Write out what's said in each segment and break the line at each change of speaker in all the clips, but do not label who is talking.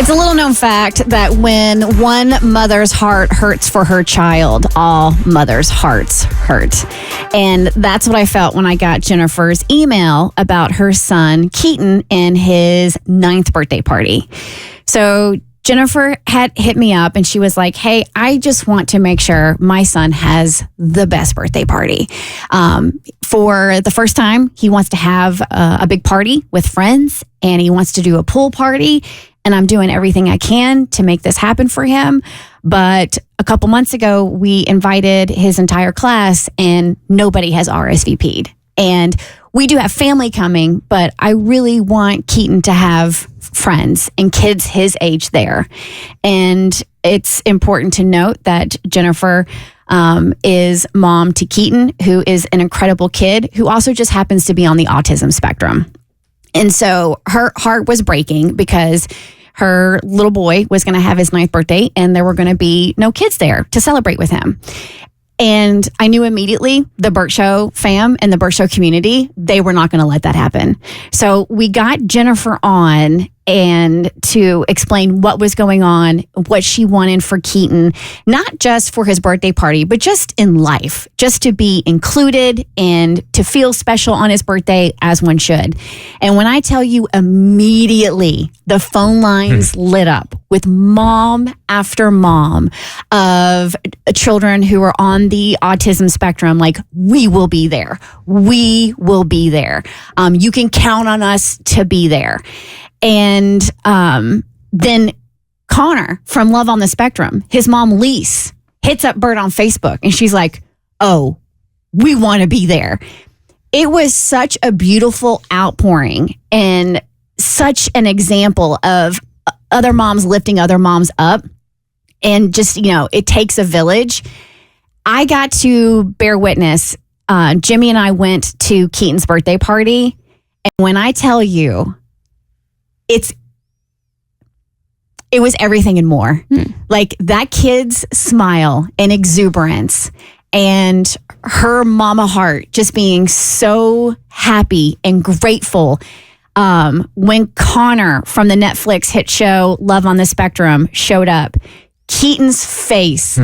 It's a little known fact that when one mother's heart hurts for her child, all mothers' hearts hurt. And that's what I felt when I got Jennifer's email about her son, Keaton, and his 9th birthday party. So Jennifer had hit me up and she was like, hey, I just want to make sure my son has the best birthday party. For the first time, he wants to have a big party with friends and he wants to do a pool party. And I'm doing everything I can to make this happen for him. But a couple months ago, we invited his entire class and nobody has RSVP'd. And we do have family coming, but I really want Keaton to have friends and kids his age there. And it's important to note that Jennifer is mom to Keaton, who is an incredible kid who also just happens to be on the autism spectrum. And so her heart was breaking because her little boy was going to have his 9th birthday and there were going to be no kids there to celebrate with him. And I knew immediately the Bert Show fam and the Bert Show community, they were not going to let that happen. So we got Jennifer on and to explain what was going on, what she wanted for Keaton, not just for his birthday party, but just in life, just to be included and to feel special on his birthday as one should. And when I tell you immediately, the phone lines lit up with mom after mom of children who are on the autism spectrum, like, we will be there. We will be there. You can count on us to be there. And then Connor from Love on the Spectrum, his mom, Lise, hits up Bert on Facebook and she's like, oh, we want to be there. It was such a beautiful outpouring and such an example of other moms lifting other moms up. And just, it takes a village. I got to bear witness. Jimmy and I went to Keaton's birthday party. And when I tell you, it was everything and more. Like that kid's smile and exuberance and her mama heart just being so happy and grateful. When Connor from the Netflix hit show Love on the Spectrum showed up, Keaton's face,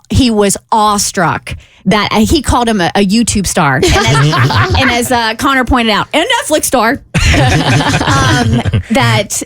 he was awestruck that he called him a YouTube star. And as Connor pointed out, a Netflix star, that,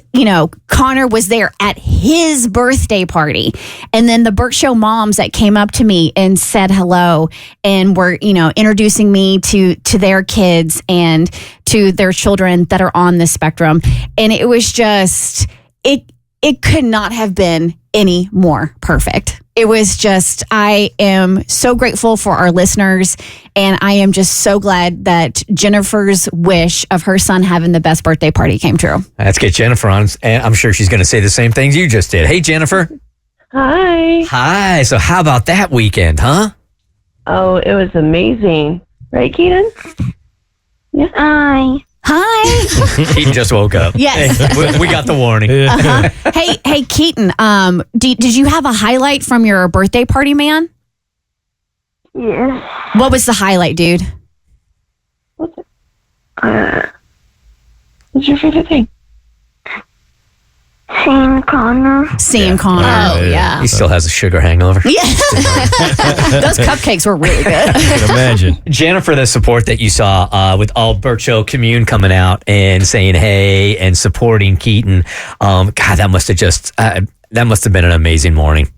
Connor was there at his birthday party. And then the Bert Show moms that came up to me and said hello and were, introducing me to their kids and to their children that are on the spectrum. And it was just, it could not have been any more perfect. It was just, I am so grateful for our listeners, and I am just so glad that Jennifer's wish of her son having the best birthday party came true.
Let's get Jennifer on, and I'm sure she's going to say the same things you just did. Hey, Jennifer.
Hi.
Hi. So how about that weekend, huh?
Oh, it was amazing. Right, Keaton? Yeah.
Hi.
Keaton just woke up.
Yes.
We got the warning.
Hey, Keaton, did you have a highlight from your birthday party, man?
Yes.
What was the highlight, dude?
What's your favorite thing?
Seeing Connor. Oh, yeah.
He still has a sugar hangover.
Yeah. Those cupcakes were really good.
I can imagine.
Jennifer, the support that you saw with all Bert Show commune coming out and saying hey and supporting Keaton, God, that must have been an amazing morning.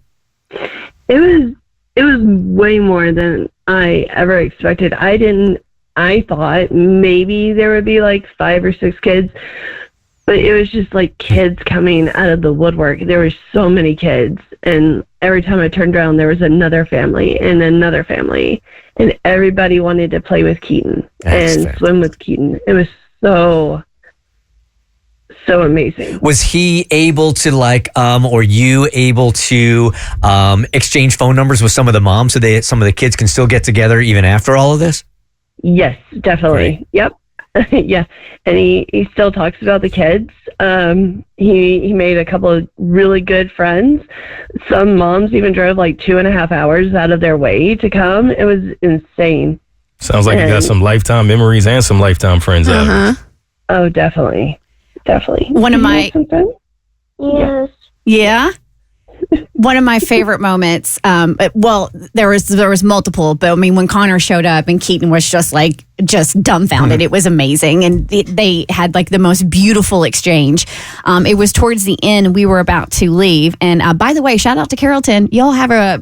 It was way more than I ever expected. I thought maybe there would be like 5 or 6 kids. But it was just like kids coming out of the woodwork. There were so many kids. And every time I turned around, there was another family and another family. And everybody wanted to play with Keaton and swim with Keaton. It was so amazing.
Was he able to or you able to exchange phone numbers with some of the moms so some of the kids can still get together even after all of this?
Yes, definitely. Right. Yep. Yeah, and he still talks about the kids. He made a couple of really good friends. Some moms even drove like 2.5 hours out of their way to come. It was insane.
Sounds like you got some lifetime memories and some lifetime friends out of it.
Oh, definitely.
One of my
Yes.
Yeah. One of my favorite moments. Well, there was multiple, but I mean, when Connor showed up and Keaton was just dumbfounded, it was amazing, and they had like the most beautiful exchange. It was towards the end. We were about to leave, and by the way, shout out to Carrollton. Y'all have that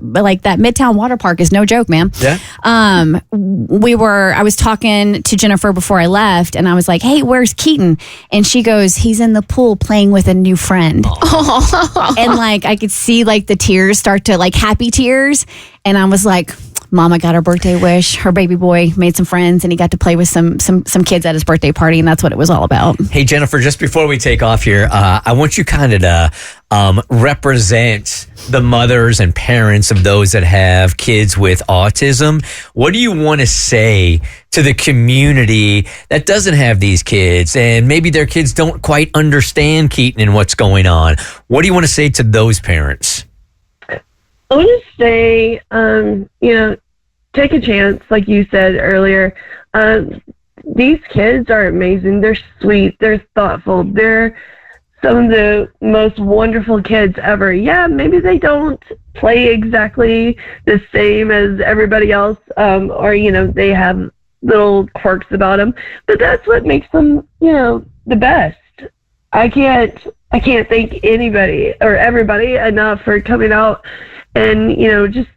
Midtown water park is no joke, man.
Yeah.
I was talking to Jennifer before I left, and I was like, "Hey, where's Keaton?" And she goes, "He's in the pool playing with a new friend." And like I could see like the tears start to like happy tears, and I was like, Mama got her birthday wish. Her baby boy made some friends, and he got to play with some kids at his birthday party, and that's what it was all about.
Hey, Jennifer, just before we take off here, I want you kind of to represent the mothers and parents of those that have kids with autism. What do you want to say to the community that doesn't have these kids, and maybe their kids don't quite understand Keaton and what's going on? What do you want to say to those parents?
I want to say, take a chance, like you said earlier. These kids are amazing. They're sweet. They're thoughtful. They're some of the most wonderful kids ever. Yeah, maybe they don't play exactly the same as everybody else, or, they have little quirks about them, but that's what makes them, the best. I can't thank anybody or everybody enough for coming out and, just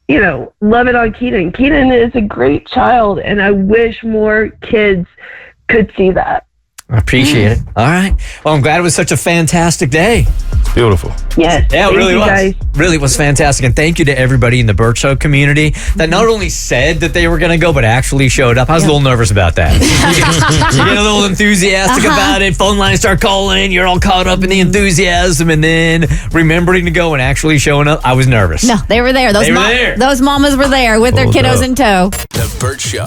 love it on Keaton. Keaton is a great child, and I wish more kids could see that.
I appreciate it. All right. Well, I'm glad it was such a fantastic day.
Beautiful.
Yes.
Yeah, it really was.
Guys.
Really was fantastic. And thank you to everybody in the Bert Show community that not only said that they were going to go, but actually showed up. I was a little nervous about that. You get a little enthusiastic about it. Phone lines start calling. You're all caught up in the enthusiasm. And then remembering to go and actually showing up, I was nervous.
No, they were there. Those mamas were there with their kiddos in tow.
The Bert Show.